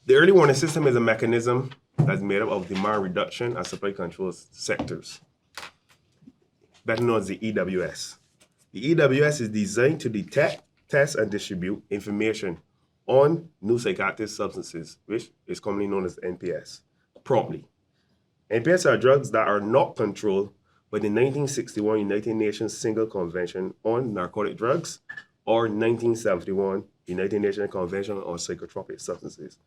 The early warning system is a mechanism that's made up of demand reduction and supply control sectors, better known as the EWS. The EWS is designed to detect, test, and distribute information on new psychoactive substances, which is commonly known as NPS, promptly. NPS are drugs that are not controlled by the 1961 United Nations Single Convention on Narcotic Drugs or 1971 United Nations Convention on Psychotropic Substances,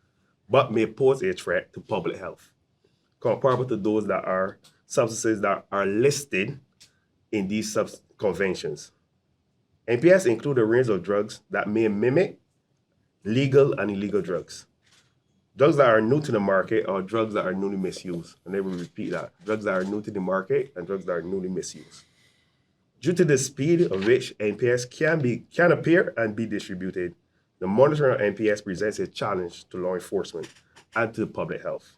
but may pose a threat to public health, comparable to those that are substances that are listed in these conventions. NPS include a range of drugs that may mimic legal and illegal drugs. Drugs that are new to the market or drugs that are newly misused. And they will repeat that. Drugs that are new to the market and drugs that are newly misused. Due to the speed of which NPS can appear and be distributed, the monitoring of NPS presents a challenge to law enforcement and to public health.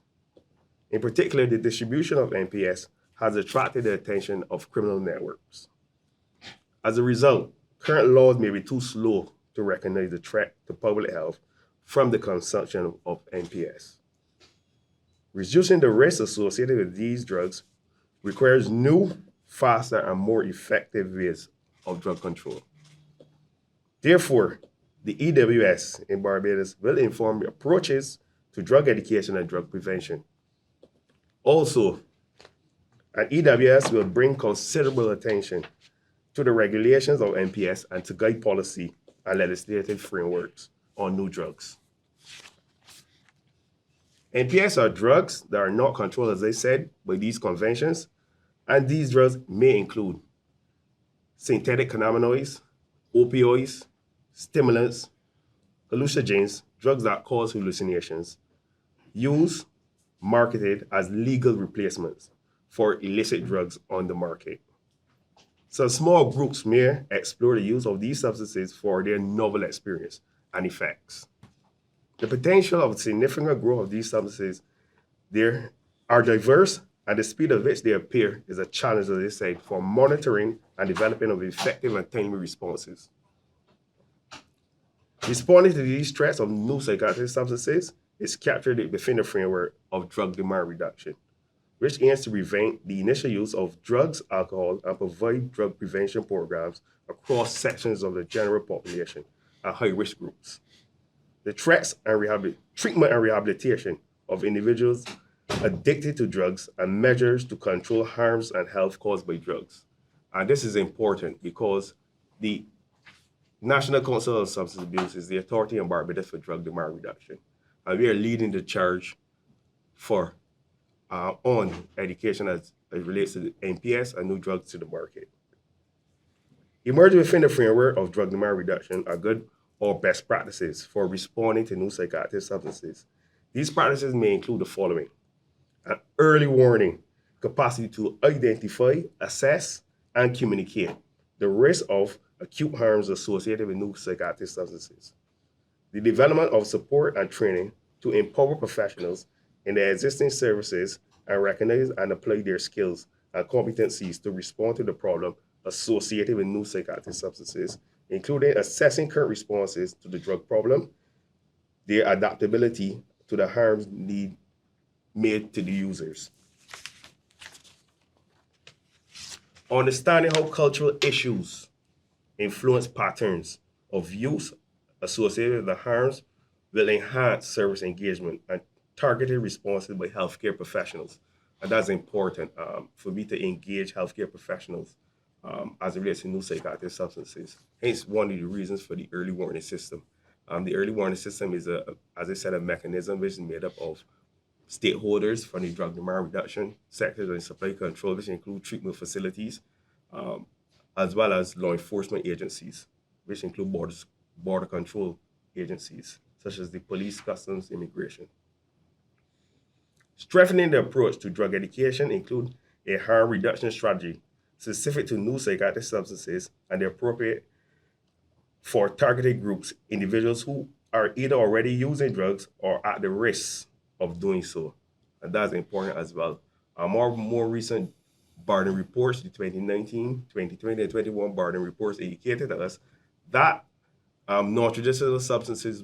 In particular, the distribution of NPS has attracted the attention of criminal networks. As a result, current laws may be too slow to recognize the threat to public health from the consumption of NPS. Reducing the risks associated with these drugs requires new, faster, and more effective ways of drug control. Therefore, the EWS in Barbados will inform approaches to drug education and drug prevention. Also, an EWS will bring considerable attention to the regulations of NPS and to guide policy and legislative frameworks on new drugs. NPS are drugs that are not controlled, as I said, by these conventions, and these drugs may include synthetic cannabinoids, opioids, stimulants, hallucinogens, drugs that cause hallucinations, used, marketed as legal replacements for illicit drugs on the market. So small groups may explore the use of these substances for their novel experience and effects. The potential of significant growth of these substances there are diverse, and the speed at which they appear is a challenge, as I said, for monitoring and developing of effective and timely responses. Responding to these threats of new psychoactive substances is captured within the framework of drug demand reduction, which aims to prevent the initial use of drugs, alcohol, and provide drug prevention programs across sections of the general population and high-risk groups. The threats and treatment and rehabilitation of individuals addicted to drugs and measures to control harms and health caused by drugs. And this is important because the National Council on Substance Abuse is the authority in Barbados for drug demand reduction. And we are leading the charge for on education as it relates to the NPS and new drugs to the market. Emerging within the framework of drug demand reduction are good or best practices for responding to new psychoactive substances. These practices may include the following: an early warning, capacity to identify, assess, and communicate the risk of acute harms associated with new psychoactive substances, the development of support and training to empower professionals in their existing services and recognize and apply their skills and competencies to respond to the problem associated with new psychoactive substances, including assessing current responses to the drug problem, their adaptability to the harms need made to the users. Understanding how cultural issues influence patterns of use associated with the harms will enhance service engagement and targeted responses by healthcare professionals. And that's important for me to engage healthcare professionals as it relates to new psychoactive substances. Hence, one of the reasons for the early warning system. The early warning system is, as I said, a mechanism which is made up of stakeholders from the drug demand reduction sectors and supply control, which include treatment facilities, um, as well as law enforcement agencies, which include border control agencies, such as the police, customs, immigration. Strengthening the approach to drug education include a harm reduction strategy specific to new psychoactive substances and the appropriate for targeted groups, individuals who are either already using drugs or at the risk of doing so. And that's important as well. More recent Barden reports, the 2019, 2020, and 21 Barden reports indicated us that non-traditional substances,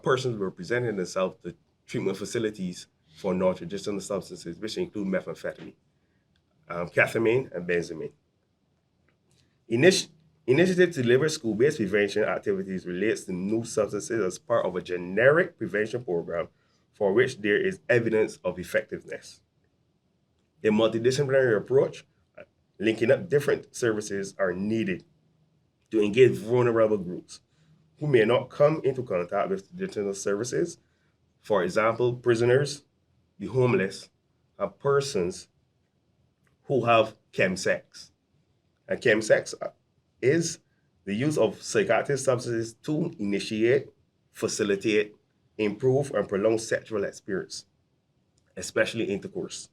persons were presenting themselves to treatment facilities for non-traditional substances, which include methamphetamine, ketamine, and benzamine. Initiative to deliver school-based prevention activities relates to new substances as part of a generic prevention program for which there is evidence of effectiveness. A multidisciplinary approach, linking up different services, are needed to engage vulnerable groups who may not come into contact with traditional services. For example, prisoners, the homeless, and persons who have chemsex. And chemsex is the use of psychoactive substances to initiate, facilitate, improve, and prolong sexual experience, especially intercourse.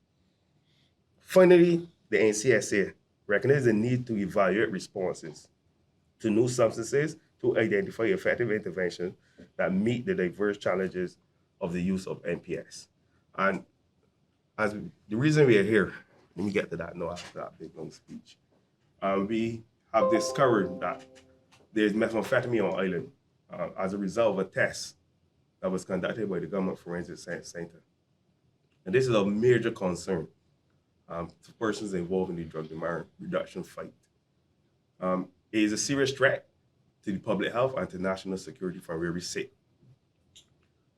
Finally, the NCSA recognizes the need to evaluate responses to new substances to identify effective interventions that meet the diverse challenges of the use of NPS. And the reason we are here, let me get to that now after that big long speech. We have discovered that there's methamphetamine on island as a result of a test that was conducted by the Government Forensic Science Center. And this is a major concern to persons involved in the drug demand reduction fight. It is a serious threat to the public health and to national security from where we sit.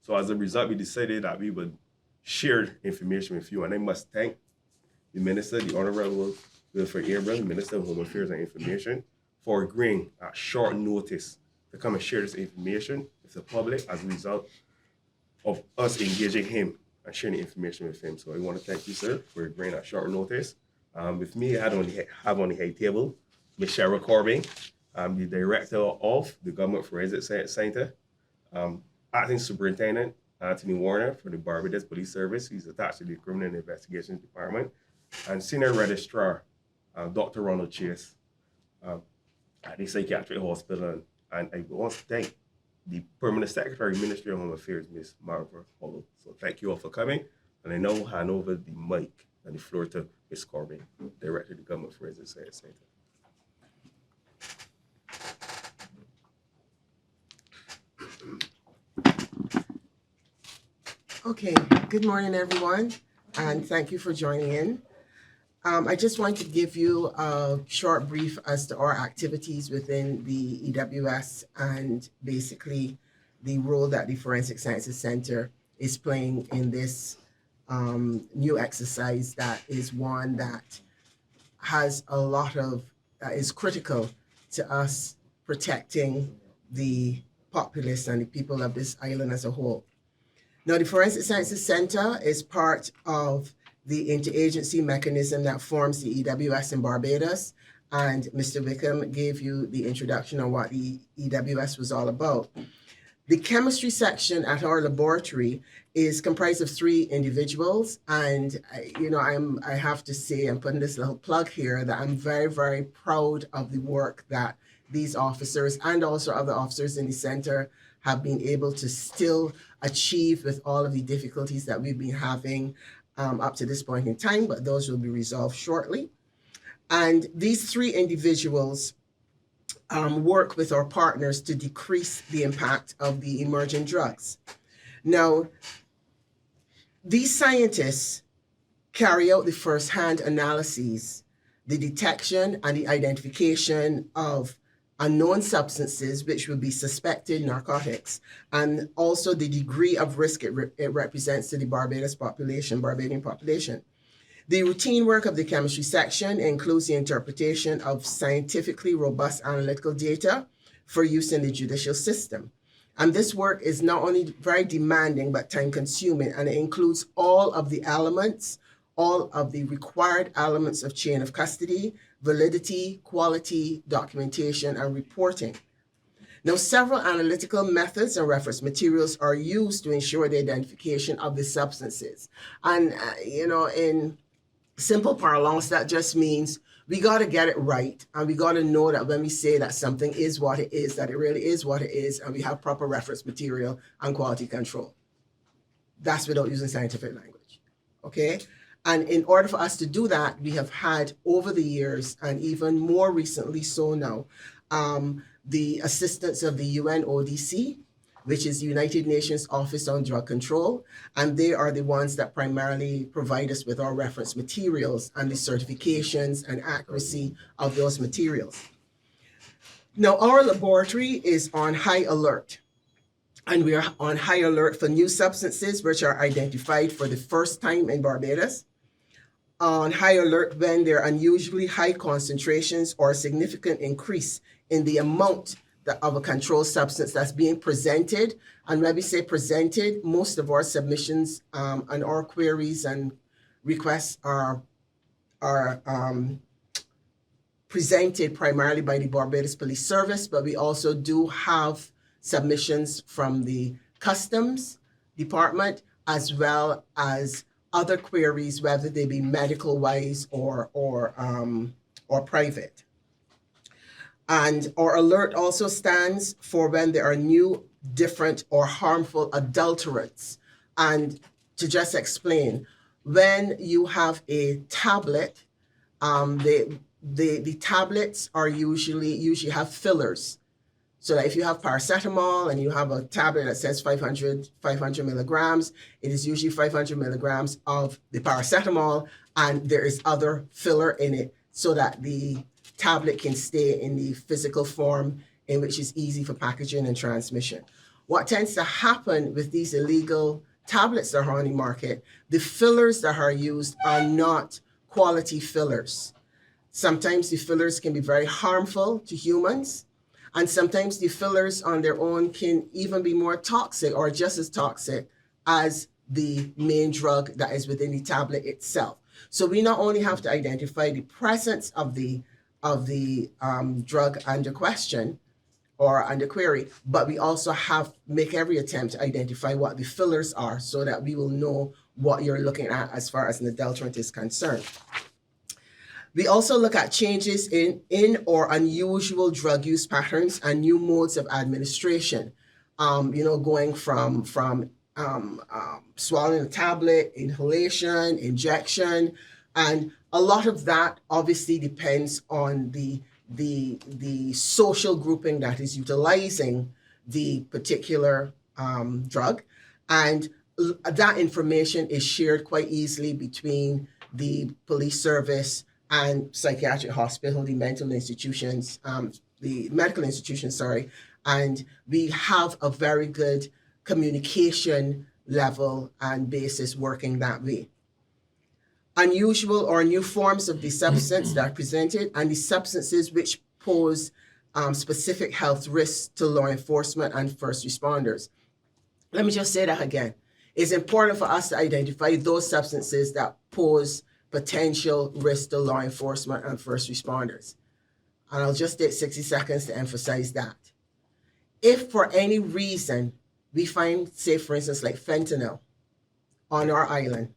So as a result, we decided that we would share information with you. And I must thank the Minister, the Honorable Wilfred Abraham, Minister of Home Affairs and Information, for agreeing at short notice to come and share this information with the public as a result of us engaging him and sharing the information with him. So I want to thank you, sir, for agreeing at short notice. With me, I have on the head table Ms. Cheryl Corbin. I'm the Director of the Government Forensic Science Center, Acting Superintendent Anthony Warner for the Barbados Police Service. He's attached to the Criminal Investigations Department, and Senior Registrar Dr. Ronald Chase at the Psychiatric Hospital. And I want to thank the Permanent Secretary, Ministry of Home Affairs, Ms. Marva Hollow. So thank you all for coming. And I now hand over the mic and the floor to Ms. Corbin, Director of the Government Forensic Science Center. Okay, good morning, everyone, and thank you for joining in. I just want to give you a short brief as to our activities within the EWS and basically the role that the Forensic Sciences Center is playing in this new exercise that is one that has a lot of, is critical to us protecting the populace and the people of this island as a whole. Now, the Forensic Sciences Center is part of the interagency mechanism that forms the EWS in Barbados, and Mr. Wickham gave you the introduction on what the EWS was all about. The chemistry section at our laboratory is comprised of 3 individuals, and I have to say, I'm putting this little plug here, that I'm very, very proud of the work that these officers and also other officers in the center have been able to still achieve with all of the difficulties that we've been having up to this point in time, but those will be resolved shortly. And these 3 individuals work with our partners to decrease the impact of the emerging drugs. Now, these scientists carry out the first-hand analyses, the detection and the identification of unknown substances which would be suspected narcotics, and also the degree of risk it represents to the Barbadian population. The routine work of the chemistry section includes the interpretation of scientifically robust analytical data for use in the judicial system. And this work is not only very demanding, but time-consuming, and it includes all of the elements, all of the required elements of chain of custody, validity, quality, documentation, and reporting. Now, several analytical methods and reference materials are used to ensure the identification of the substances. And, in simple parlance, that just means we got to get it right. And we got to know that when we say that something is what it is, that it really is what it is, and we have proper reference material and quality control. That's without using scientific language, okay? And in order for us to do that, we have had over the years, and even more recently so now, the assistance of the UNODC which is the United Nations Office on Drug Control, and they are the ones that primarily provide us with our reference materials and the certifications and accuracy of those materials. Now, our laboratory is on high alert, and we are on high alert for new substances which are identified for the first time in Barbados, on high alert when there are unusually high concentrations or a significant increase in the amount of a controlled substance that's being presented. And when we say presented, most of our submissions and our queries and requests are presented primarily by the Barbados Police Service, but we also do have submissions from the Customs Department, as well as other queries, whether they be medical-wise or private. And our alert also stands for when there are new, different, or harmful adulterants. And to just explain, when you have a tablet, the tablets are usually have fillers. So that if you have paracetamol and you have a tablet that says 500 milligrams, it is usually 500 milligrams of the paracetamol, and there is other filler in it so that the tablet can stay in the physical form in which is easy for packaging and transmission. What tends to happen with these illegal tablets that are on the market, the fillers that are used are not quality fillers. Sometimes the fillers can be very harmful to humans, and sometimes the fillers on their own can even be more toxic or just as toxic as the main drug that is within the tablet itself. So we not only have to identify the presence of the drug under question or under query, but we also make every attempt to identify what the fillers are so that we will know what you're looking at as far as an adulterant is concerned. We also look at changes in or unusual drug use patterns and new modes of administration. Going from swallowing a tablet, inhalation, injection, and a lot of that obviously depends on the social grouping that is utilizing the particular drug, and that information is shared quite easily between the police service and psychiatric hospital, the medical institutions, and we have a very good communication level and basis working that way. Unusual or new forms of the substance that are presented and the substances which pose specific health risks to law enforcement and first responders. Let me just say that again. It's important for us to identify those substances that pose potential risk to law enforcement and first responders. And I'll just take 60 seconds to emphasize that. If for any reason we find, say for instance, like fentanyl on our island,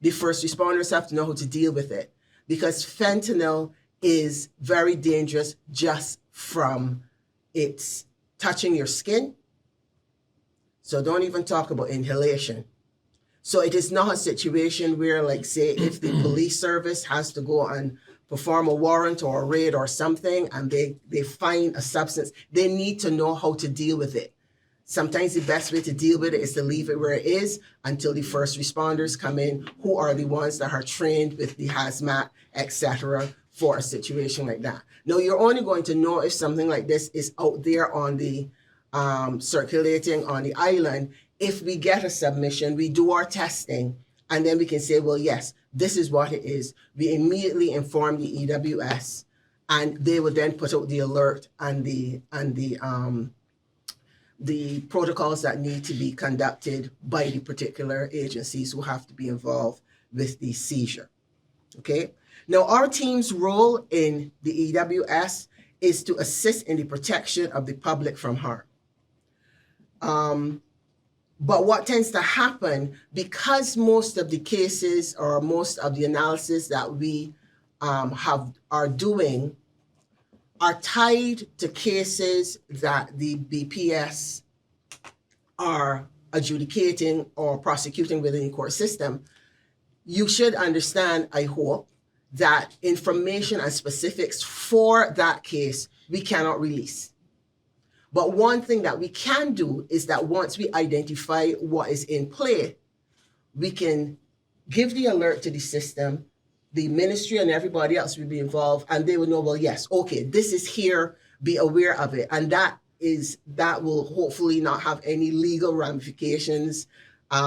the first responders have to know how to deal with it, because fentanyl is very dangerous just from its touching your skin. So don't even talk about inhalation. So it is not a situation where, like, say, if the police service has to go and perform a warrant or a raid or something and they find a substance, they need to know how to deal with it. Sometimes the best way to deal with it is to leave it where it is until the first responders come in, who are the ones that are trained with the hazmat, etc., for a situation like that. Now, you're only going to know if something like this is out there on the circulating on the island if we get a submission, we do our testing, and then we can say, well, yes, this is what it is. We immediately inform the EWS, and they will then put out the alert and the protocols that need to be conducted by the particular agencies who have to be involved with the seizure. Okay. Now, our team's role in the EWS is to assist in the protection of the public from harm. But what tends to happen, because most of the cases or most of the analysis that we are doing are tied to cases that the BPS are adjudicating or prosecuting within the court system, you should understand, I hope, that information and specifics for that case we cannot release. But one thing that we can do is that once we identify what is in play, we can give the alert to the system, the ministry and everybody else will be involved, and they will know, well, yes, okay, this is here, be aware of it. And that will hopefully not have any legal ramifications,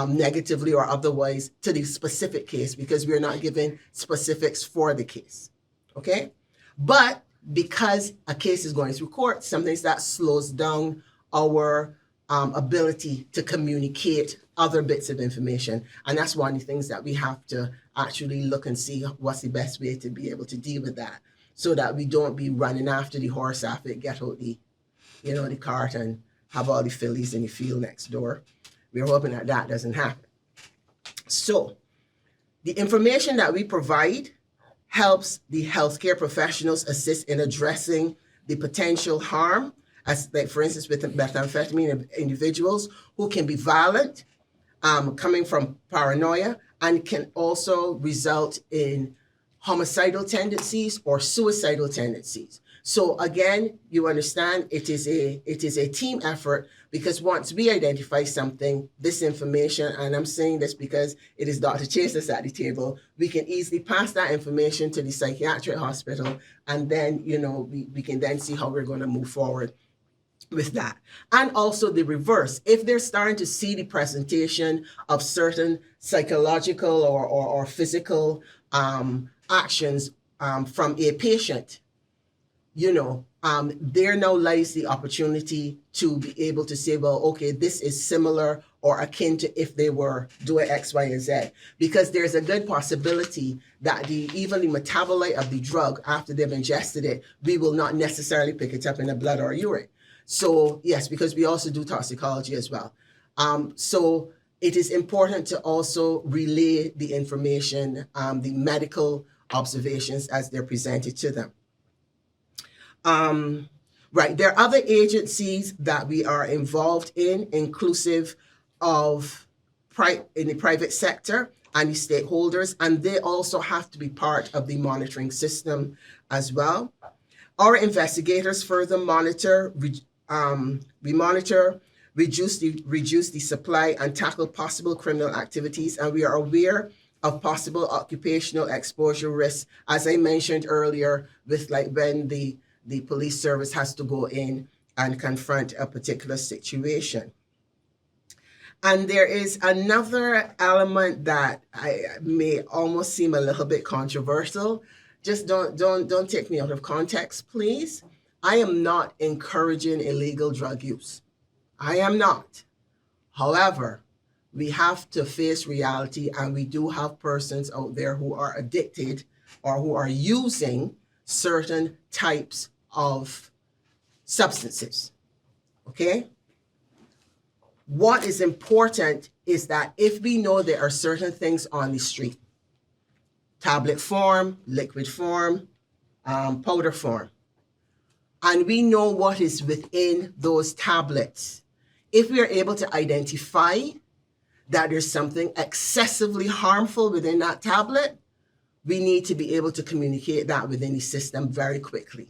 negatively or otherwise, to the specific case, because we're not giving specifics for the case. Okay? But because a case is going through court, sometimes that slows down our ability to communicate other bits of information. And that's one of the things that we have to actually look and see what's the best way to be able to deal with that, so that we don't be running after the horse after it get out the cart and have all the fillies in the field next door. We're hoping that that doesn't happen. So the information that we provide helps the healthcare professionals assist in addressing the potential harm, as like for instance with methamphetamine individuals who can be violent, coming from paranoia, and can also result in homicidal tendencies or suicidal tendencies. So again, you understand it is a team effort, because once we identify something, this information, and I'm saying this because it is Dr. Chase that's at the table, we can easily pass that information to the psychiatric hospital, and then we can then see how we're going to move forward with that. And also the reverse, if they're starting to see the presentation of certain psychological or physical actions from a patient, there now lies the opportunity to be able to say, well, okay, this is similar or akin to if they were doing X, Y, and Z, because there's a good possibility that even the metabolite of the drug, after they've ingested it, we will not necessarily pick it up in the blood or urine. So yes, because we also do toxicology as well. So it is important to also relay the information, the medical observations as they're presented to them. Right, there are other agencies that we are involved in, inclusive of in the private sector and the stakeholders, and they also have to be part of the monitoring system as well. Our investigators further monitor, reduce the supply and tackle possible criminal activities, and we are aware of possible occupational exposure risks, as I mentioned earlier, with like when the police service has to go in and confront a particular situation. And there is another element that may almost seem a little bit controversial. Just don't take me out of context, please. I am not encouraging illegal drug use. I am not. However, we have to face reality, and we do have persons out there who are addicted or who are using certain types of substances, okay? What is important is that if we know there are certain things on the street, tablet form, liquid form, powder form, and we know what is within those tablets, if we are able to identify that there's something excessively harmful within that tablet, we need to be able to communicate that within the system very quickly.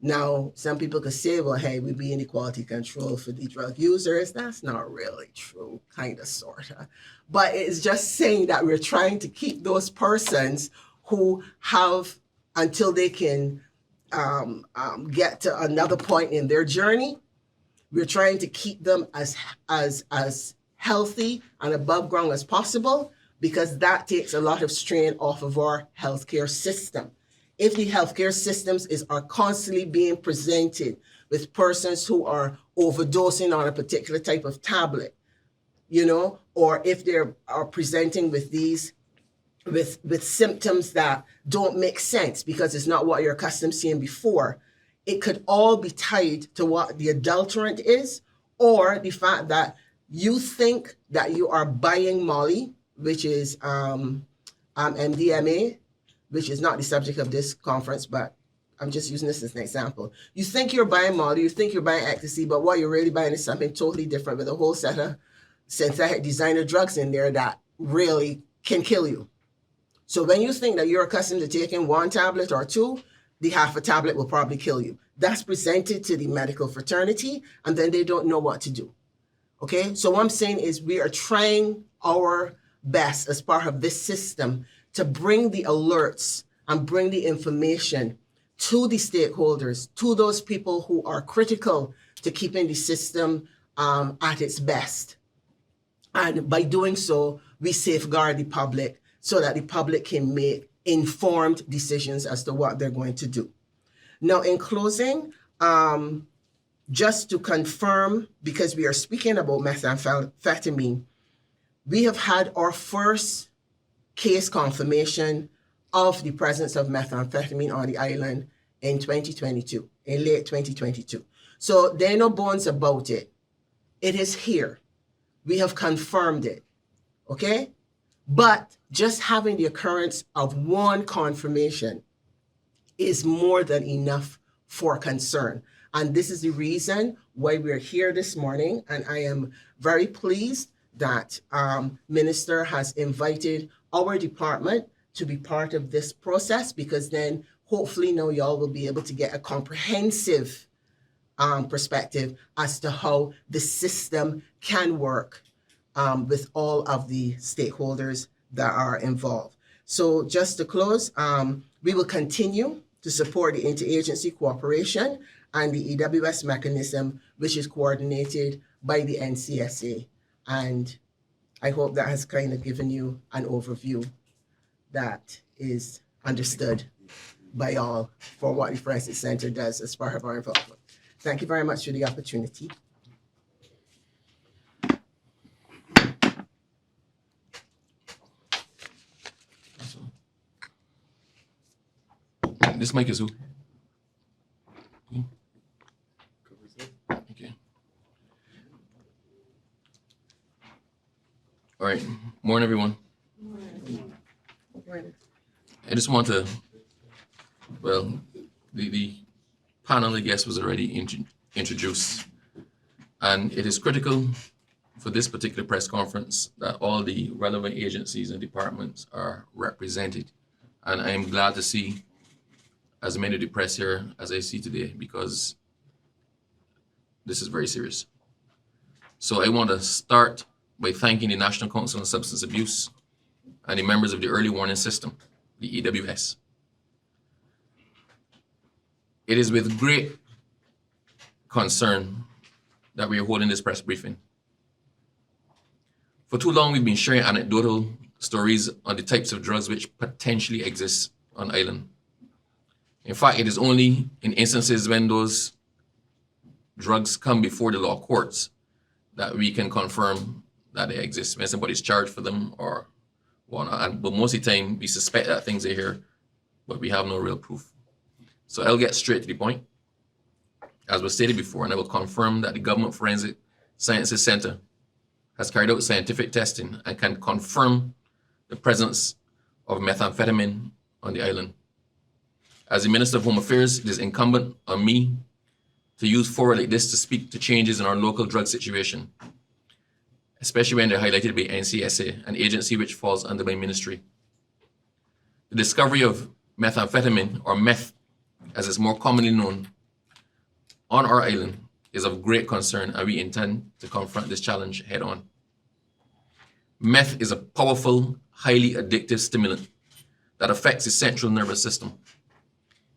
Now, some people could say, well, hey, we'd be in quality control for the drug users. That's not really true, kind of, sort of. But it's just saying that we're trying to keep those persons who have, until they can get to another point in their journey, we're trying to keep them as healthy and above ground as possible, because that takes a lot of strain off of our healthcare system. If the healthcare systems are constantly being presented with persons who are overdosing on a particular type of tablet, or if they are presenting with these, with symptoms that don't make sense because it's not what you're accustomed to seeing before, it could all be tied to what the adulterant is, or the fact that you think that you are buying Molly, which is MDMA, which is not the subject of this conference, but I'm just using this as an example. You think you're buying Molly, you think you're buying ecstasy, but what you're really buying is something totally different with a whole set of synthetic designer drugs in there that really can kill you. So when you think that you're accustomed to taking one tablet or two, the half a tablet will probably kill you. That's presented to the medical fraternity, and then they don't know what to do. Okay, so what I'm saying is we are trying our best as part of this system to bring the alerts and bring the information to the stakeholders, to those people who are critical to keeping the system at its best. And by doing so, we safeguard the public so that the public can make informed decisions as to what they're going to do. Now, in closing, just to confirm, because we are speaking about methamphetamine, we have had our first case confirmation of the presence of methamphetamine on the island in 2022, in late 2022. So there are no bones about it. It is here. We have confirmed it, okay? But just having the occurrence of one confirmation is more than enough for concern. And this is the reason why we're here this morning. And I am very pleased that Minister has invited our department to be part of this process, because then hopefully now y'all will be able to get a comprehensive perspective as to how the system can work with all of the stakeholders that are involved. So just to close, we will continue to support the interagency cooperation and the EWS mechanism, which is coordinated by the NCSA. And I hope that has kind of given you an overview that is understood by all for what the Forensic Center does as part of our involvement. Thank you very much for the opportunity. This mic is who? Okay. All right. Morning, everyone. Morning. I just want to, well, the panel, I guess, was already introduced. And it is critical for this particular press conference that all the relevant agencies and departments are represented. And I am glad to see as many of the press here as I see today, because this is very serious. So I want to start by thanking the National Council on Substance Abuse and the members of the Early Warning System, the EWS. It is with great concern that we are holding this press briefing. For too long, we've been sharing anecdotal stories on the types of drugs which potentially exist on island. In fact, it is only in instances when those drugs come before the law courts that we can confirm that they exist, when somebody's charged for them or whatnot. But most of the time, we suspect that things are here, but we have no real proof. So I'll get straight to the point. As was stated before, and I will confirm that the Government Forensic Sciences Center has carried out scientific testing and can confirm the presence of methamphetamine on the island. As the Minister of Home Affairs, it is incumbent on me to use forward like this to speak to changes in our local drug situation, especially when they're highlighted by NCSA, an agency which falls under my ministry. The discovery of methamphetamine, or meth, as it's more commonly known, on our island is of great concern, and we intend to confront this challenge head on. Meth is a powerful, highly addictive stimulant that affects the central nervous system.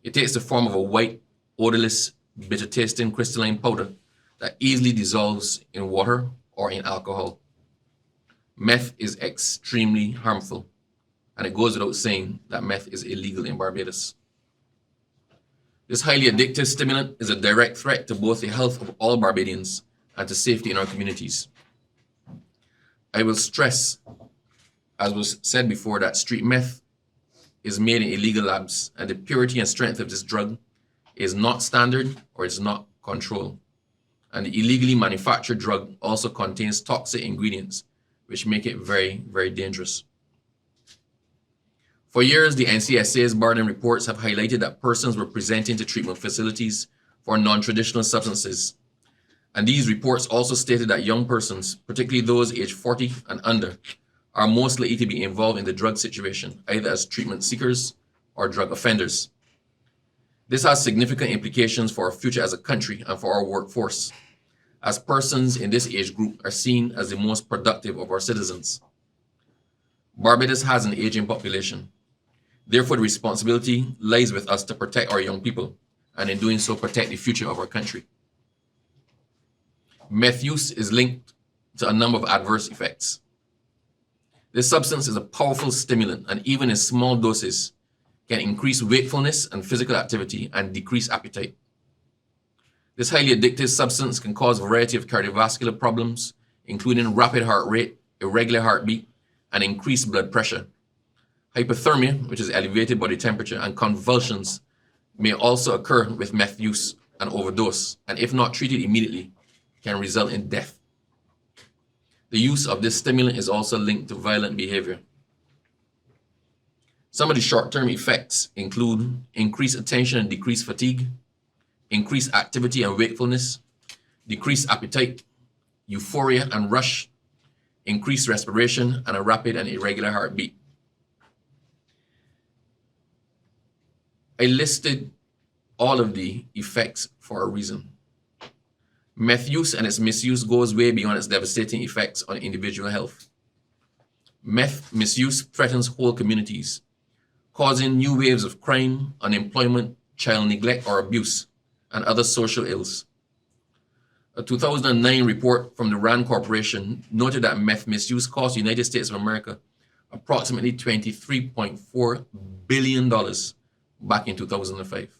It takes the form of a white, odorless, bitter-tasting crystalline powder that easily dissolves in water or in alcohol. Meth is extremely harmful, and it goes without saying that meth is illegal in Barbados. This highly addictive stimulant is a direct threat to both the health of all Barbadians and to safety in our communities. I will stress, as was said before, that street meth is made in illegal labs, and the purity and strength of this drug is not standard or is not controlled. And the illegally manufactured drug also contains toxic ingredients, which make it very, very dangerous. For years, the NCSA's Barden reports have highlighted that persons were presenting to treatment facilities for non-traditional substances. And these reports also stated that young persons, particularly those aged 40 and under, are most likely to be involved in the drug situation, either as treatment seekers or drug offenders. This has significant implications for our future as a country and for our workforce, as persons in this age group are seen as the most productive of our citizens. Barbados has an aging population. Therefore, the responsibility lies with us to protect our young people, and in doing so, protect the future of our country. Meth use is linked to a number of adverse effects. This substance is a powerful stimulant, and even in small doses, can increase wakefulness and physical activity and decrease appetite. This highly addictive substance can cause a variety of cardiovascular problems, including rapid heart rate, irregular heartbeat, and increased blood pressure. Hypothermia, which is elevated body temperature, and convulsions may also occur with meth use and overdose, and if not treated immediately, can result in death. The use of this stimulant is also linked to violent behavior. Some of the short-term effects include increased attention and decreased fatigue, increased activity and wakefulness, decreased appetite, euphoria and rush, increased respiration, and a rapid and irregular heartbeat. I listed all of the effects for a reason. Meth use and its misuse goes way beyond its devastating effects on individual health. Meth misuse threatens whole communities, causing new waves of crime, unemployment, child neglect or abuse, and other social ills. A 2009 report from the RAND Corporation noted that meth misuse cost the United States of America approximately $23.4 billion back in 2005.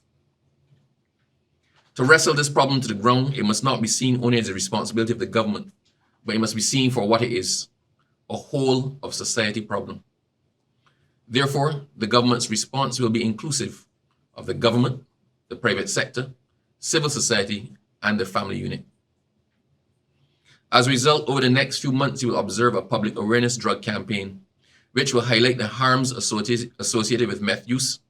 To wrestle this problem to the ground, it must not be seen only as the responsibility of the government, but it must be seen for what it is, a whole of society problem. Therefore, the government's response will be inclusive of the government, the private sector, civil society, and the family unit. As a result, over the next few months, you will observe a public awareness drug campaign, which will highlight the harms associated with meth use,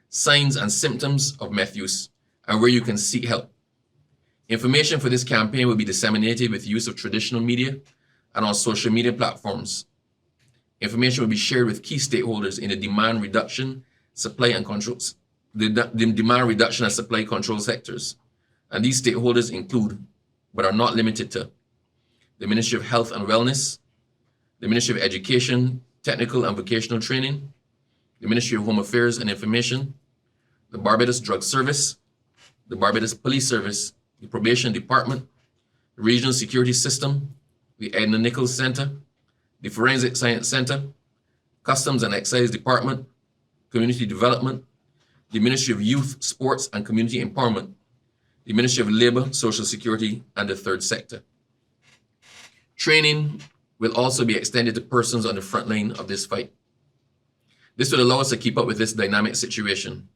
signs and symptoms of meth use, and where you can seek help. Information for this campaign will be disseminated with use of traditional media and on social media platforms. Information will be shared with key stakeholders in the demand reduction, supply and controls, the demand reduction and supply control sectors. And these stakeholders include, but are not limited to, the Ministry of Health and Wellness, the Ministry of Education, Technical and Vocational Training, the Ministry of Home Affairs and Information, the Barbados Drug Service, the Barbados Police Service, the Probation Department, the Regional Security System, the Edna Nichols Center, the Forensic Science Center, Customs and Excise Department, Community Development, the Ministry of Youth, Sports and Community Empowerment, the Ministry of Labor, Social Security, and the Third Sector. Training will also be extended to persons on the front line of this fight. This will allow us to keep up with this dynamic situation.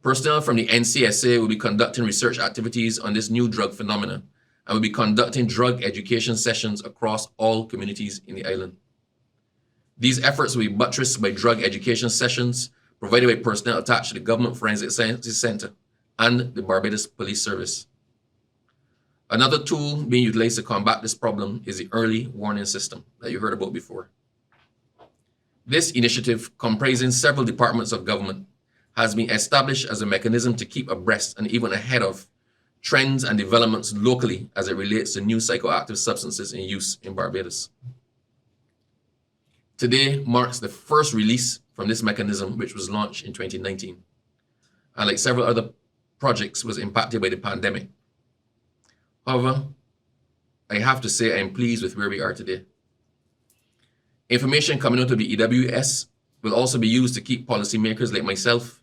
Personnel from the NCSA will be conducting research activities on this new drug phenomenon and will be conducting drug education sessions across all communities in the island. These efforts will be buttressed by drug education sessions provided by personnel attached to the Government Forensic Sciences Center and the Barbados Police Service. Another tool being utilized to combat this problem is the early warning system that you heard about before. This initiative, comprising several departments of government, has been established as a mechanism to keep abreast and even ahead of trends and developments locally as it relates to new psychoactive substances in use in Barbados. Today marks the first release from this mechanism, which was launched in 2019, and like several other projects, was impacted by the pandemic. However, I have to say I am pleased with where we are today. Information coming out of the EWS will also be used to keep policymakers like myself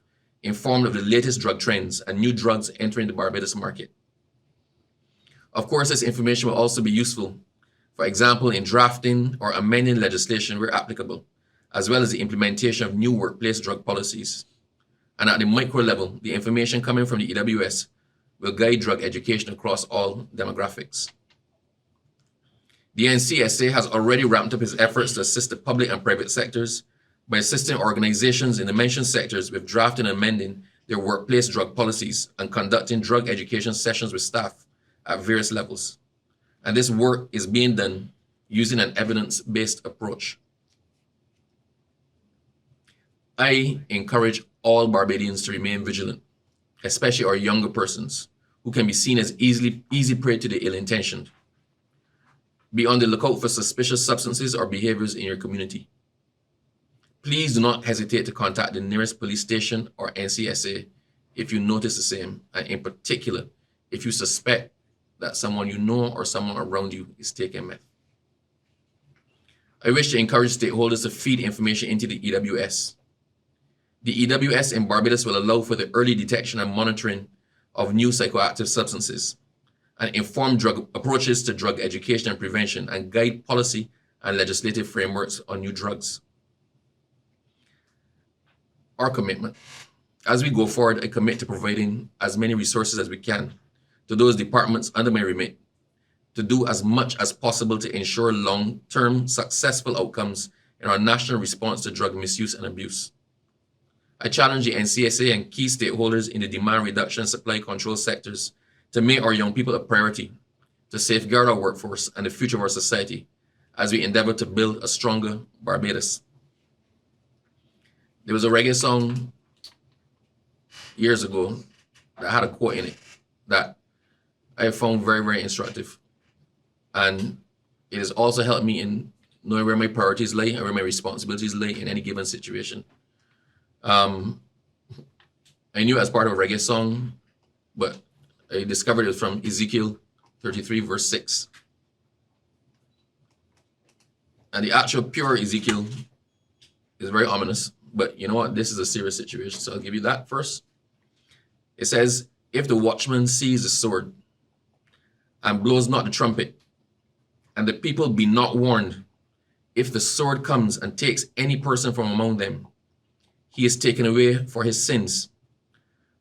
informed of the latest drug trends and new drugs entering the Barbados market. Of course, this information will also be useful, for example, in drafting or amending legislation where applicable, as well as the implementation of new workplace drug policies. And at the micro level, the information coming from the EWS will guide drug education across all demographics. The NCSA has already ramped up its efforts to assist the public and private sectors by assisting organizations in the mentioned sectors with drafting and amending their workplace drug policies and conducting drug education sessions with staff at various levels. And this work is being done using an evidence-based approach. I encourage all Barbadians to remain vigilant especially our younger persons, who can be seen as easy prey to the ill-intentioned. Be on the lookout for suspicious substances or behaviors in your community. Please do not hesitate to contact the nearest police station or NCSA if you notice the same, and in particular, if you suspect that someone you know or someone around you is taking meth. I wish to encourage stakeholders to feed information into the EWS. The EWS in Barbados will allow for the early detection and monitoring of new psychoactive substances and inform drug approaches to drug education and prevention and guide policy and legislative frameworks on new drugs. Our commitment. As we go forward, I commit to providing as many resources as we can to those departments under my remit to do as much as possible to ensure long-term successful outcomes in our national response to drug misuse and abuse. I challenge the NCSA and key stakeholders in the demand reduction and supply control sectors to make our young people a priority, to safeguard our workforce and the future of our society as we endeavor to build a stronger Barbados. There was a reggae song years ago that had a quote in it that I found very, very instructive. And it has also helped me in knowing where my priorities lay and where my responsibilities lay in any given situation. I knew it as part of a reggae song, but I discovered it from Ezekiel 33, verse 6. And the actual pure Ezekiel is very ominous, but you know what? This is a serious situation, so I'll give you that first. It says, if the watchman sees the sword and blows not the trumpet, and the people be not warned, if the sword comes and takes any person from among them, he is taken away for his sins,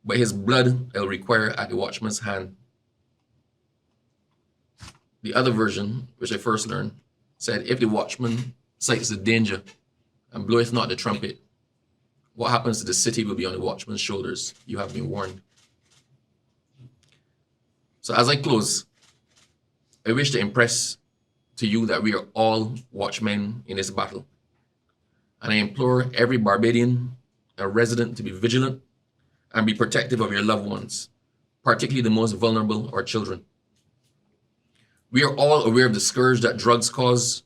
but his blood will require at the watchman's hand. The other version, which I first learned, said, if the watchman sights the danger and bloweth not the trumpet, what happens to the city will be on the watchman's shoulders. You have been warned. So as I close, I wish to impress to you that we are all watchmen in this battle. And I implore every Barbadian and resident to be vigilant and be protective of your loved ones, particularly the most vulnerable, our children. We are all aware of the scourge that drugs cause,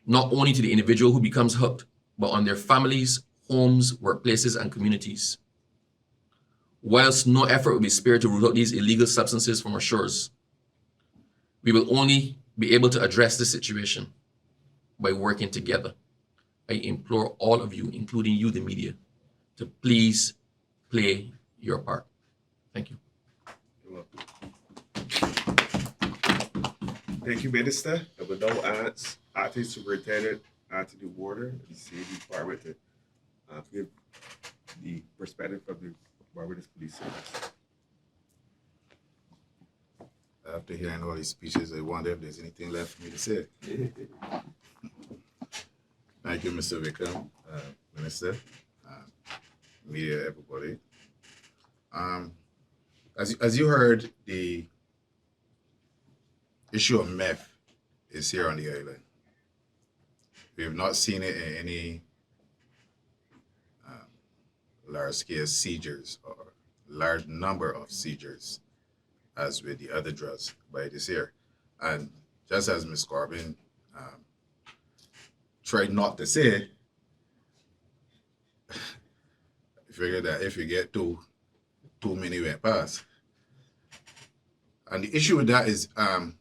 not only to the individual who becomes hooked, but on their families, homes, workplaces, and communities. Whilst no effort will be spared to root out these illegal substances from our shores, we will only be able to address this situation by working together. I implore all of you, including you, the media, to please play your part. Thank you. You're welcome. Thank you, Minister. I will now ask Acting Superintendent Anthony Warder, the City Department, to give the perspective of the Barbados Police Service. After hearing all these speeches, I wonder if there's anything left for me to say. Thank you, Mr. Wickham, Minister, media, everybody. As you heard, the issue of meth is here on the island. We have not seen it in any large-scale seizures or large number of seizures as with the other drugs by this year. And just as Ms. Corbin tried not to say, I figure that if you get too many went past. And the issue with that is, and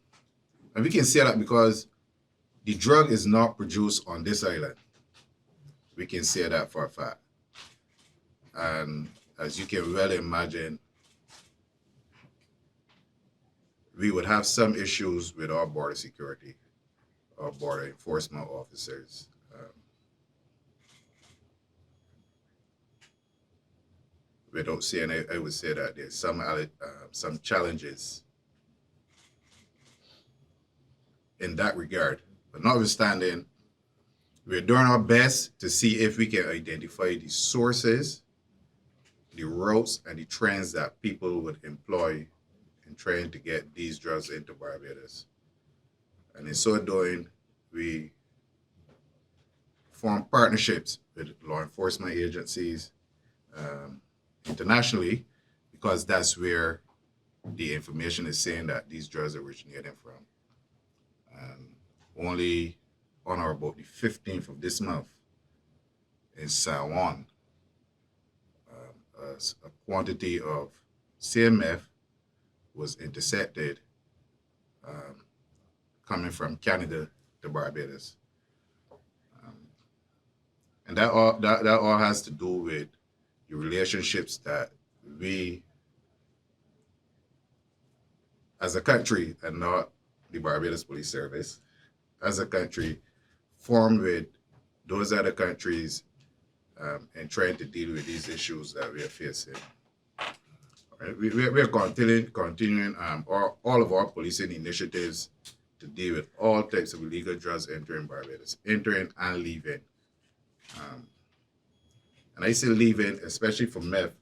we can say that because the drug is not produced on this island. We can say that for a fact. And as you can well imagine, we would have some issues with our border security, our border enforcement officers. Without saying, I would say that there's some challenges in that regard. But notwithstanding, we're doing our best to see if we can identify the sources, the routes, and the trends that people would employ in trying to get these drugs into Barbados. And in so doing, we form partnerships with law enforcement agencies internationally, because that's where the information is saying that these drugs are originating from. Only on or about the 15th of this month in San Juan, a quantity of CMF was intercepted coming from Canada to Barbados. And that all has to do with the relationships that we, as a country, and not the Barbados Police Service, as a country, formed with those other countries and trying to deal with these issues that we are facing. Right? We are continuing all of our policing initiatives to deal with all types of illegal drugs entering Barbados, entering and leaving. And I say leaving, especially for meth,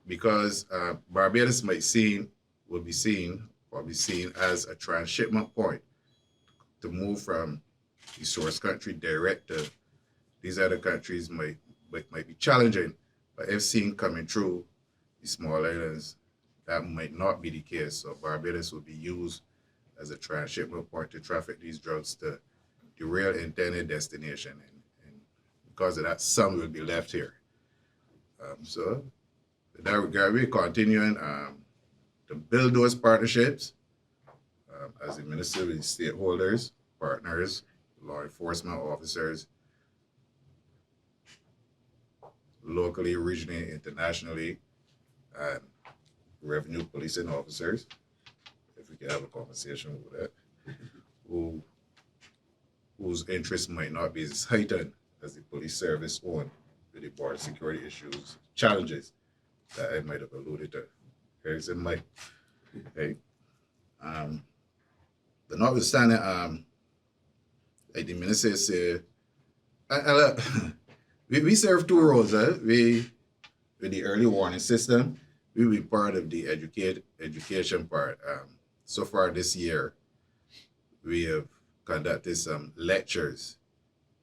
because Barbados will be seen as a transshipment point to move from the source country direct to these other countries might be challenging, but if seen coming through the small islands, that might not be the case. So Barbados will be used as a transshipment point to traffic these drugs to the real intended destination. And because of that, some will be left here. So in that regard, we're continuing to build those partnerships as the minister with stakeholders, partners, law enforcement officers, locally, regionally, internationally, and revenue policing officers, if we can have a conversation with that, whose interests might not be as heightened as the police service own with the border security issues, challenges that I might have alluded to. Here's in Mike. Okay. But notwithstanding, like the minister said, we serve two roles. With the early warning system, we will be part of the education part. So far this year, we have conducted some lectures,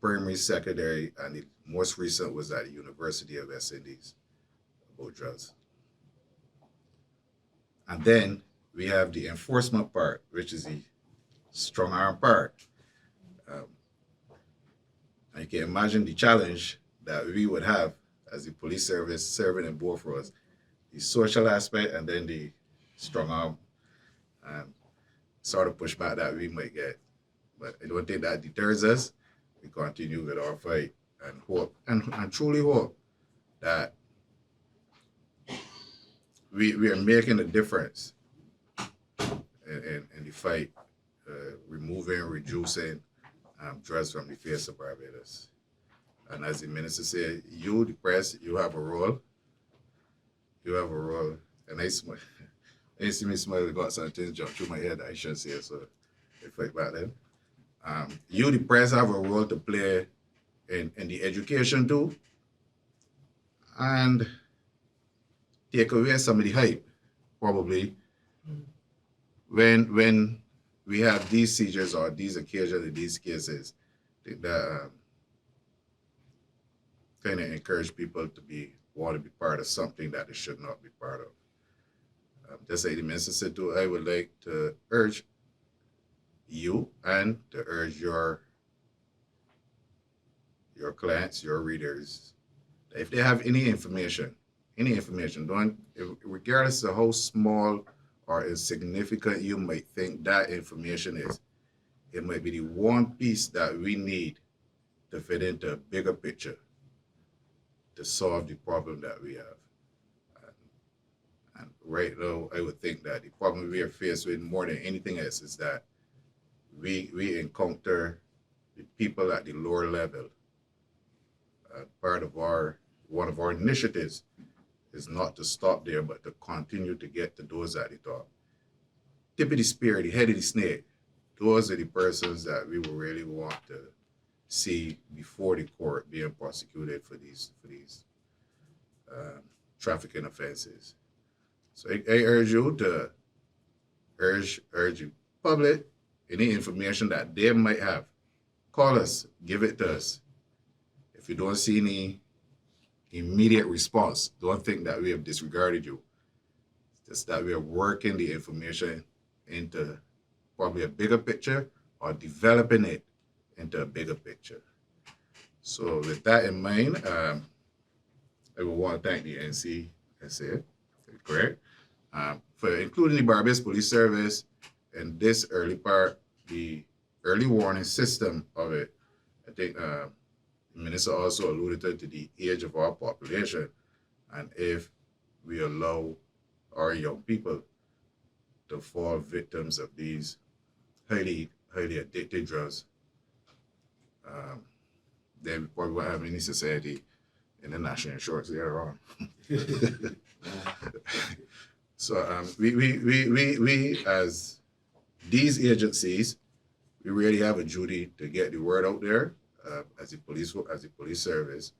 primary, secondary, and the most recent was at the University of West Indies about drugs. And then we have the enforcement part, which is the strong arm part. And you can imagine the challenge that we would have as the police service serving in both roles, the social aspect and then the strong arm sort of pushback that we might get. But I don't think that deters us. We continue with our fight and hope, and truly hope that we are making a difference in the fight, removing, reducing drugs from the face of Barbados. And as the minister said, you, the press, you have a role. You have a role. And I see me smile, got some things jump through my head that I shouldn't say, so I fight back then. You, the press, have a role to play in the education too. And take away some of the hype, probably, when we have these seizures or these occasions or these cases, I think that kind of encourage people to want to be part of something that they should not be part of. Just like the minister said too, I would like to urge you and to urge your clients, your readers, if they have any information, regardless of how small or insignificant you might think that information is, it might be the one piece that we need to fit into a bigger picture to solve the problem that we have. And right now, I would think that the problem we are faced with more than anything else is that we encounter the people at the lower level. One of our initiatives is not to stop there, but to continue to get to those at the top. Tip of the spear, the head of the snake, those are the persons that we will really want to see before the court being prosecuted for these trafficking offenses. So I urge you to urge the public, any information that they might have, call us, give it to us. If you don't see any immediate response. Don't think that we have disregarded you. It's just that we are working the information into probably a bigger picture or developing it into a bigger picture. So with that in mind, I would want to thank the NCSA, correct, for including the Barbados Police Service in this early part, the early warning system of it. I think the minister also alluded to the age of our population, and if we allow our young people to fall victims of these highly addictive drugs, then we probably won't have any society in the national insurance later on. So we as these agencies, we really have a duty to get the word out there as the police service,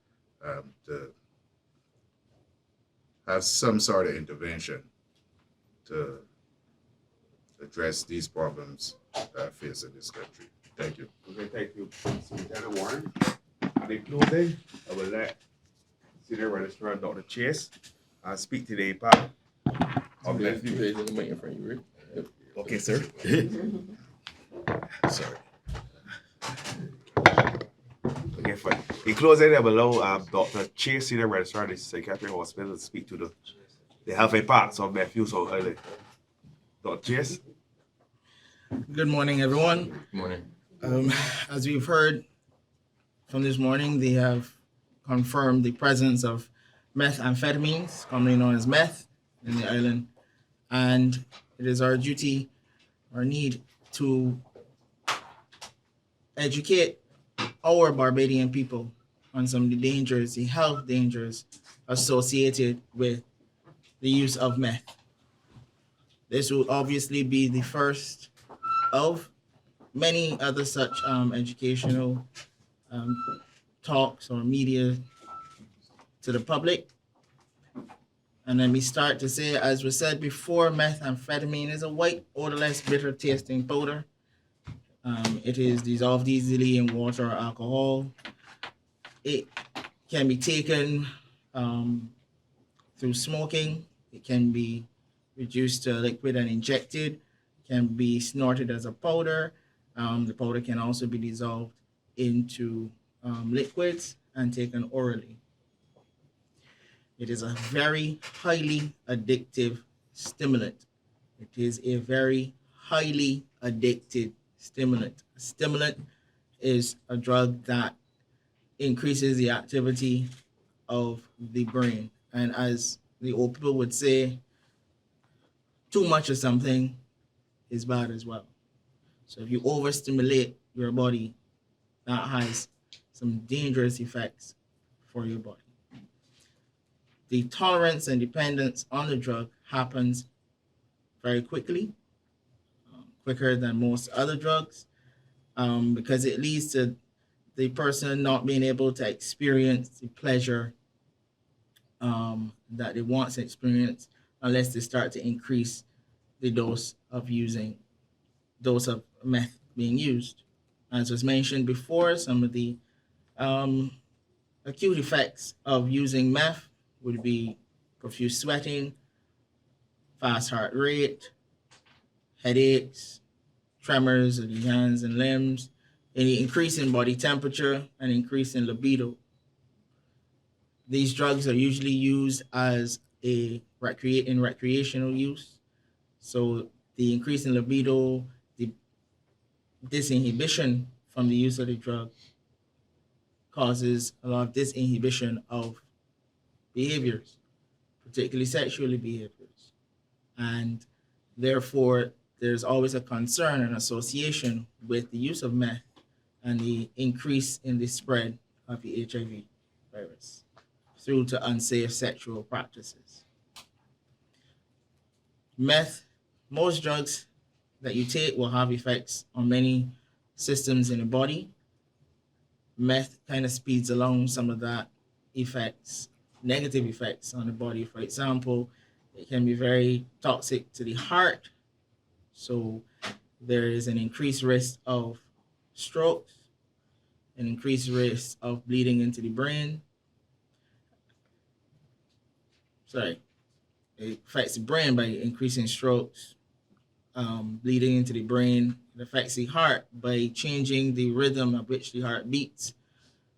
to have some sort of intervention to address these problems that face in this country. Thank you. Okay, thank you, Lieutenant Warren. In closing, I would like Senior Registrar Dr. Chase speak to the impact of the Okay, sir. Sorry. Okay, fine. In closing, I will allow Dr. Chase, Senior Registrar of the Psychiatric Hospital, to speak to the health impacts of meth use on Island. Dr. Chase? Good morning, everyone. Good morning. As we've heard from this morning, they have confirmed the presence of methamphetamines, commonly known as meth, in the island. And it is our duty, our need to educate our Barbadian people on some of the dangers, the health dangers associated with the use of meth. This will obviously be the first of many other such educational talks or media to the public. And let me start to say, as was said before, methamphetamine is a white, odorless, bitter tasting powder. It is dissolved easily in water or alcohol. It can be taken through smoking. It can be reduced to liquid and injected. It can be snorted as a powder. The powder can also be dissolved into liquids and taken orally. It is a very highly addictive stimulant. It is a very highly addicted stimulant. A stimulant is a drug that increases the activity of the brain. And as the old people would say, too much of something is bad as well. So if you overstimulate your body, that has some dangerous effects for your body. The tolerance and dependence on the drug happens very quickly, quicker than most other drugs, because it leads to the person not being able to experience the pleasure that they want to experience unless they start to increase the dose of meth being used. As was mentioned before, some of the acute effects of using meth would be profuse sweating, fast heart rate, headaches, tremors of the hands and limbs, any increase in body temperature, and increase in libido. These drugs are usually used as in recreational use. So the increase in libido, the disinhibition from the use of the drug causes a lot of disinhibition of behaviors, particularly sexual behaviors. And therefore, there's always a concern and association with the use of meth and the increase in the spread of the HIV virus through to unsafe sexual practices. Most drugs that you take will have effects on many systems in the body. Meth kind of speeds along some of that effects, negative effects on the body. For example, it can be very toxic to the heart. So there is an increased risk of strokes, an increased risk of bleeding into the brain. it affects the brain by increasing strokes, bleeding into the brain. It affects the heart by changing the rhythm at which the heart beats.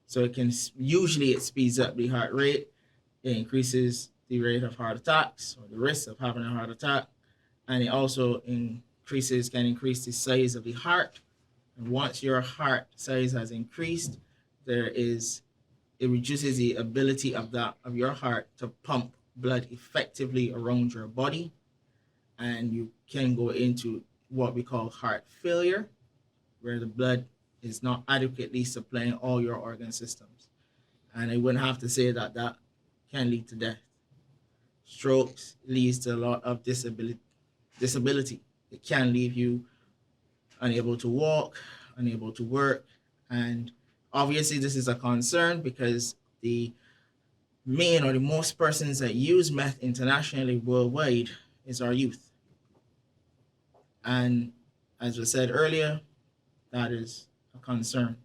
So usually it speeds up the heart rate. It increases the rate of heart attacks or the risk of having a heart attack. And it also can increase the size of the heart. And once your heart size has increased, it reduces the ability of your heart to pump blood effectively around your body. And you can go into what we call heart failure, where the blood is not adequately supplying all your organ systems. And I wouldn't have to say that can lead to death. Strokes leads to a lot of disability. It can leave you unable to walk, unable to work. And obviously this is a concern because the most persons that use meth internationally worldwide is our youth. And as was said earlier, that is a concern.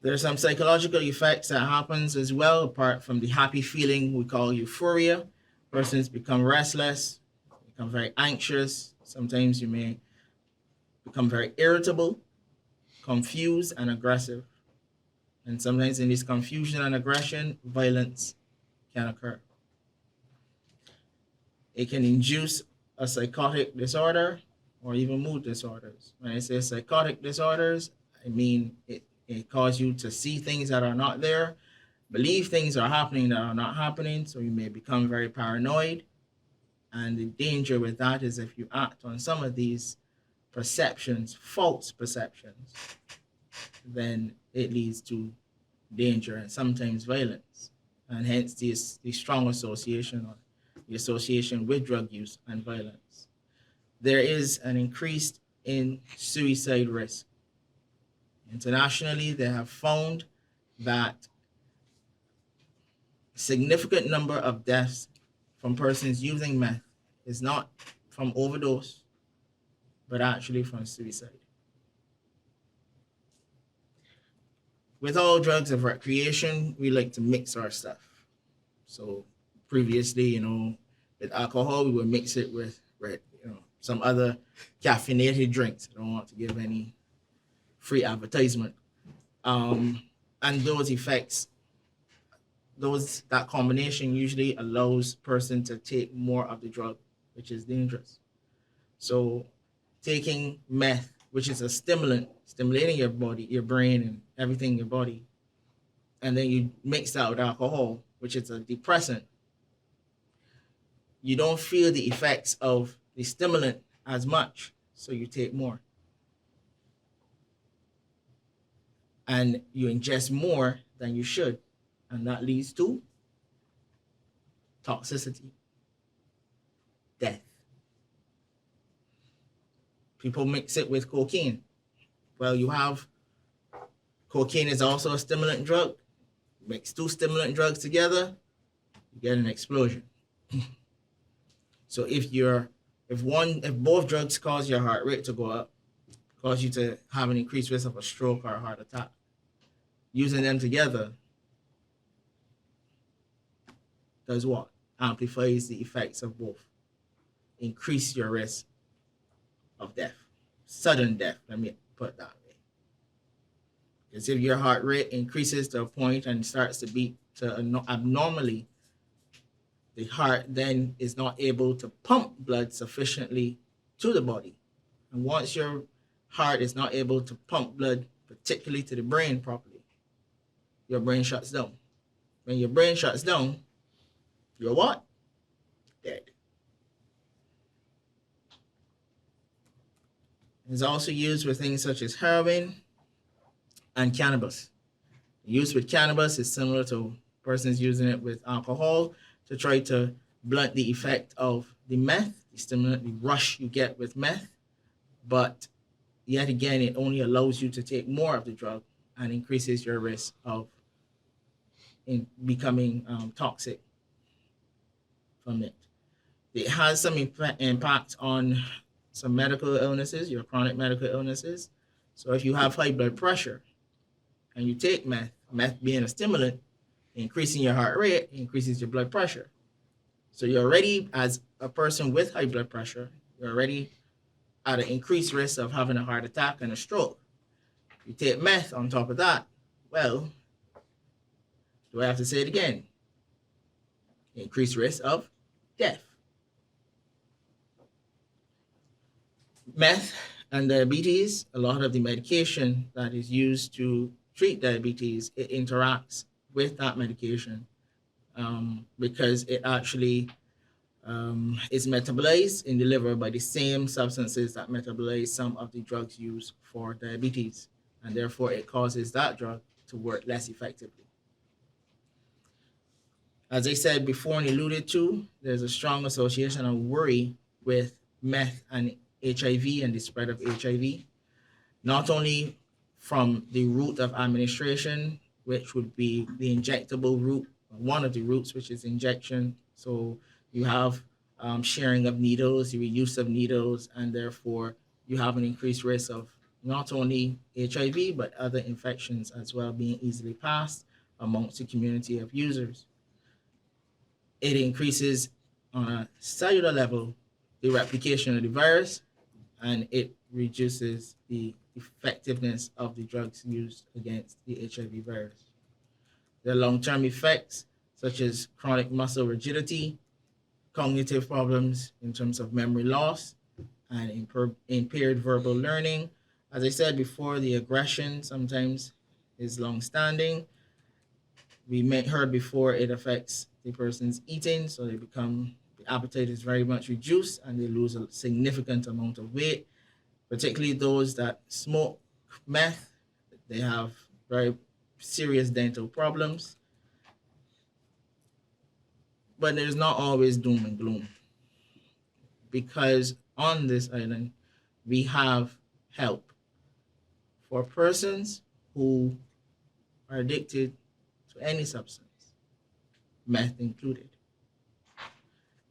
There are some psychological effects that happens as well, apart from the happy feeling we call euphoria. Persons become restless, become very anxious. Sometimes you may become very irritable, confused, and aggressive. And sometimes in this confusion and aggression, violence can occur. It can induce a psychotic disorder or even mood disorders. When I say psychotic disorders, I mean it causes you to see things that are not there, believe things are happening that are not happening, so you may become very paranoid. And the danger with that is if you act on some of these perceptions, false perceptions, then it leads to danger and sometimes violence. And hence the strong association or the association with drug use and violence. There is an increase in suicide risk. Internationally, they have found that a significant number of deaths from persons using meth is not from overdose, but actually from suicide. With all drugs of recreation, we like to mix our stuff. So previously, with alcohol, we would mix it with some other caffeinated drinks. I don't want to give any free advertisement. And those effects, that combination usually allows person to take more of the drug, which is dangerous. So taking meth, which is a stimulant, stimulating your body, your brain, and everything in your body, and then you mix that with alcohol, which is a depressant, you don't feel the effects of the stimulant as much, so you take more. And you ingest more than you should, and that leads to toxicity, death. People mix it with cocaine. Well, you have cocaine is also a stimulant drug. Mix two stimulant drugs together, you get an explosion. So if both drugs cause your heart rate to go up, cause you to have an increased risk of a stroke or a heart attack, using them together does what? Amplifies the effects of both. Increase your risk of death, sudden death, let me put it that way. Because if your heart rate increases to a point and starts to beat abnormally, the heart then is not able to pump blood sufficiently to the body. And once your heart is not able to pump blood, particularly to the brain properly, your brain shuts down. When your brain shuts down, you're what? Dead. It's also used with things such as heroin and cannabis. The use with cannabis is similar to persons using it with alcohol to try to blunt the effect of the meth, the stimulant, the rush you get with meth. But yet again, it only allows you to take more of the drug and increases your risk of becoming toxic from it. It has some impact on some medical illnesses, your chronic medical illnesses. So if you have high blood pressure and you take meth being a stimulant, Increasing your heart rate increases your blood pressure. So you're already, as a person with high blood pressure, you're already at an increased risk of having a heart attack and a stroke. You take meth on top of that, well, do I have to say it again? Increased risk of death. Meth and diabetes, a lot of the medication that is used to treat diabetes, it interacts with that medication because it actually is metabolized in the liver by the same substances that metabolize some of the drugs used for diabetes, and therefore it causes that drug to work less effectively. As I said before and alluded to, there's a strong association of worry with meth and HIV and the spread of HIV, not only from the route of administration, which would be the injectable route, one of the routes, which is injection. So you have sharing of needles, the reuse of needles, and therefore you have an increased risk of not only HIV, but other infections as well being easily passed amongst the community of users. It increases on a cellular level the replication of the virus, and it reduces the effectiveness of the drugs used against the HIV virus. There are long-term effects such as chronic muscle rigidity, cognitive problems in terms of memory loss, and impaired verbal learning. As I said before, the aggression sometimes is long-standing. We heard before it affects the person's eating, so the appetite is very much reduced and they lose a significant amount of weight, particularly those that smoke meth. They have very serious dental problems. But there's not always doom and gloom, because on this island, we have help for persons who are addicted to any substance, meth included.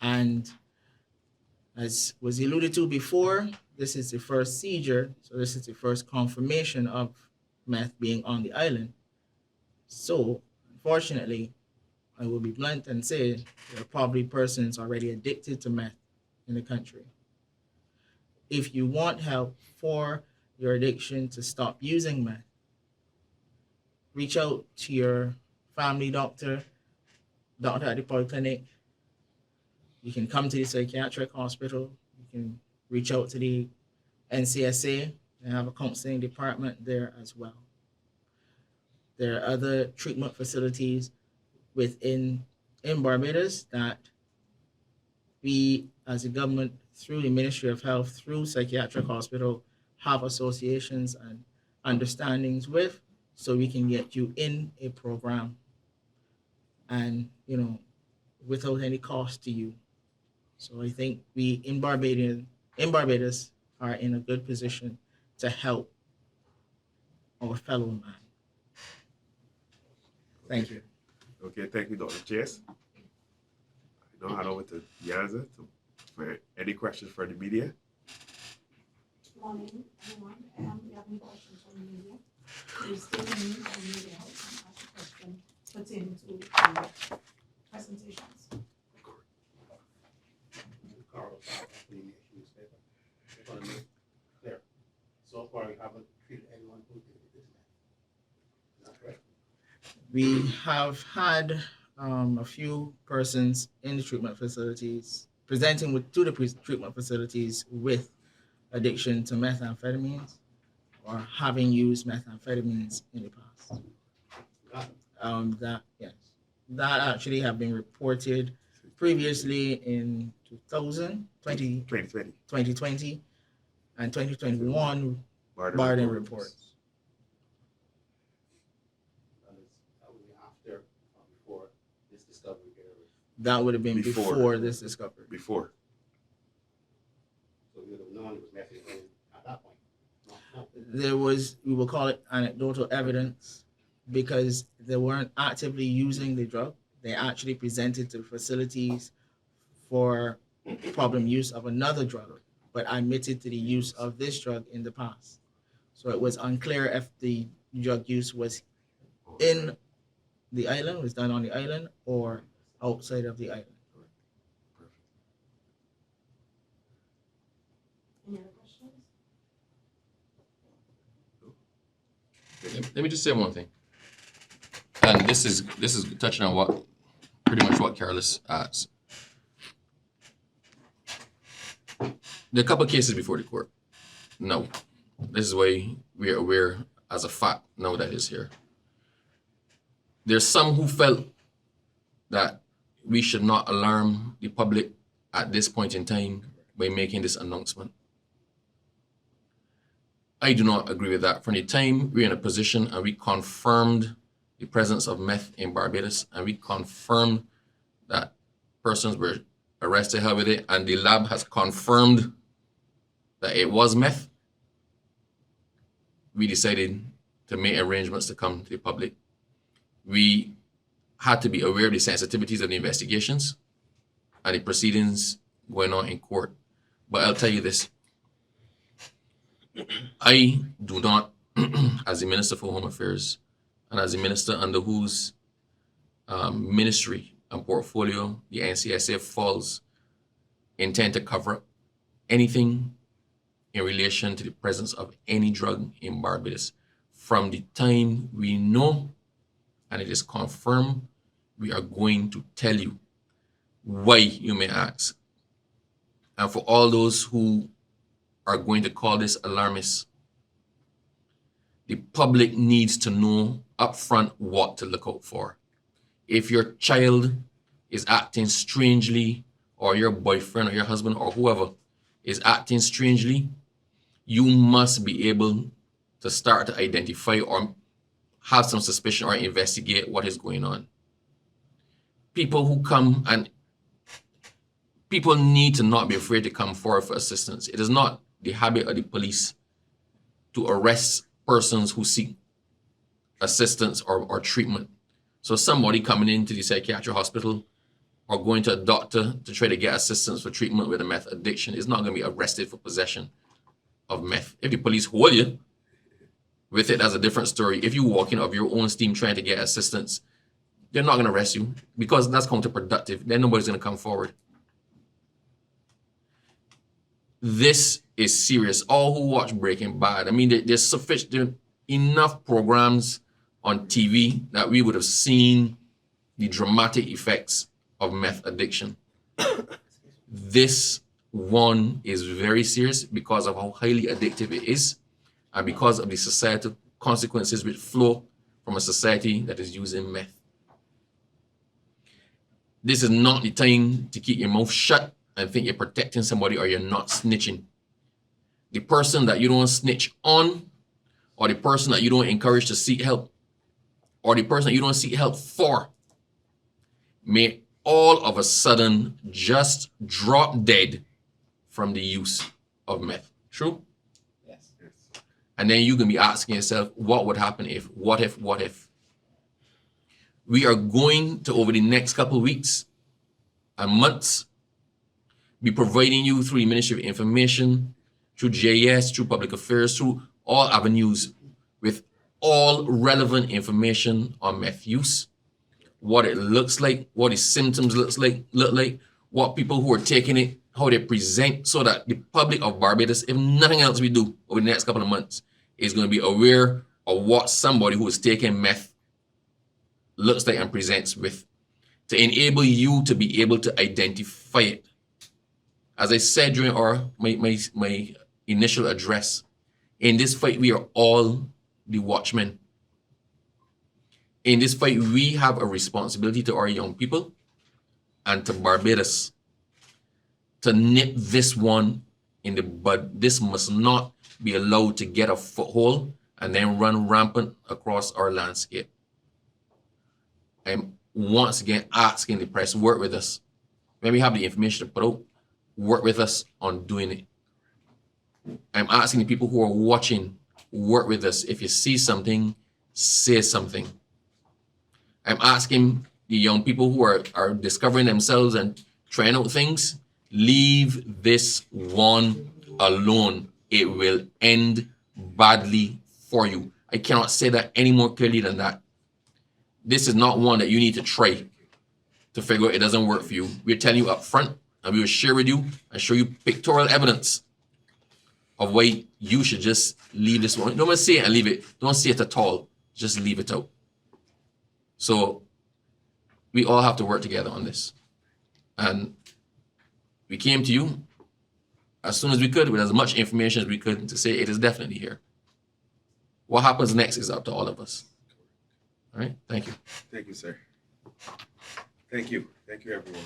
And as was alluded to before, this is the first seizure, so this is the first confirmation of meth being on the island. So, unfortunately, I will be blunt and say there are probably persons already addicted to meth in the country. If you want help for your addiction to stop using meth, reach out to your family doctor at the polyclinic. You can come to the psychiatric hospital. You can reach out to the NCSA and have a counseling department there as well. There are other treatment facilities in Barbados that we as a government, through the Ministry of Health, through psychiatric hospital, have associations and understandings with, so we can get you in a program and, without any cost to you. So I think we in Barbados are in a good position to help our fellow man. Thank you. Okay, thank you, Dr. Chase. I now hand over to Yaza for any questions for the media. Good morning, everyone. Do you have any questions from the media? Please still need the media help and ask a question pertaining to the presentations. Carl, the newspaper. Just want to make clear. So far, we haven't treated anyone who did this. Is that correct? We have had a few persons in the treatment facilities presenting to the treatment facilities with addiction to methamphetamines or having used methamphetamines in the past. That actually have been reported previously in 2020 and 2021 Barden reports. That would be after or before this discovery here. That would have been before this discovery. Before. So we would have known it was methadone at that point. No. There was, we will call it anecdotal evidence, because they weren't actively using the drug. They actually presented to facilities for problem use of another drug, but admitted to the use of this drug in the past. So it was unclear if the drug use was in the island, was done on the island or outside of the island. Any other questions? Let me just say one thing, and this is touching on what pretty much what Carlos asked. There are a couple of cases before the court. No, this is why we are aware as a fact now that is here. There's some who felt that we should not alarm the public at this point in time by making this announcement. I do not agree with that. From the time we're in a position and we confirmed the presence of meth in Barbados and we confirmed that persons were arrested, held with it, and the lab has confirmed that it was meth, we decided to make arrangements to come to the public. We had to be aware of the sensitivities of the investigations and the proceedings going on in court. But I'll tell you this, I do not, as the Minister for Home Affairs and as the minister under whose ministry and portfolio the NCSA falls, intend to cover up anything in relation to the presence of any drug in Barbados. From the time we know and it is confirmed, we are going to tell you. Why, you may ask? And for all those who are going to call this alarmist, the public needs to know upfront what to look out for. If your child is acting strangely, or your boyfriend or your husband or whoever is acting strangely, you must be able to start to identify or have some suspicion or investigate what is going on. People who come and people need to not be afraid to come forward for assistance. It is not the habit of the police to arrest persons who seek assistance or treatment. So somebody coming into the psychiatric hospital or going to a doctor to try to get assistance for treatment with a meth addiction is not going to be arrested for possession of meth. If the police hold you with it, that's a different story. If you walk in of your own steam trying to get assistance, they're not going to arrest you because that's counterproductive. Then nobody's going to come forward. This is serious. All who watch Breaking Bad, I mean, there's sufficient enough programs on TV that we would have seen the dramatic effects of meth addiction. This one is very serious because of how highly addictive it is and because of the societal consequences which flow from a society that is using meth. This is not the time to keep your mouth shut and think you're protecting somebody or you're not snitching. The person that you don't snitch on, or the person that you don't encourage to seek help, or the person that you don't seek help for, may all of a sudden just drop dead from the use of meth. True? Yes. And then you can be asking yourself, what would happen if, what if, what if? We are going to, over the next couple of weeks and months, be providing you through the Ministry of Information, through JS, through Public Affairs, through all avenues, with all relevant information on meth use, what it looks like, what the symptoms look like, what people who are taking it, how they present, so that the public of Barbados, if nothing else we do over the next couple of months, is going to be aware of what somebody who is taking meth looks like and presents with, to enable you to be able to identify it. As I said during my initial address, in this fight, we are all the watchmen. In this fight, we have a responsibility to our young people and to Barbados to nip this one in the bud. This must not be allowed to get a foothold and then run rampant across our landscape. I'm once again asking the press, work with us. When we have the information to put out, work with us on doing it. I'm asking the people who are watching, work with us. If you see something, say something. I'm asking the young people who are discovering themselves and trying out things, leave this one alone. It will end badly for you. I cannot say that any more clearly than that. this is not one that you need to try to figure out it doesn't work for you. We're telling you up front, and we will share with you and show you pictorial evidence of why you should just leave this one. Don't say it and leave it. Don't say it at all. Just leave it out. So we all have to work together on this. And we came to you as soon as we could with as much information as we could to say it is definitely here. What happens next is up to all of us. All right, thank you. Thank you, sir. Thank you. Thank you, everyone.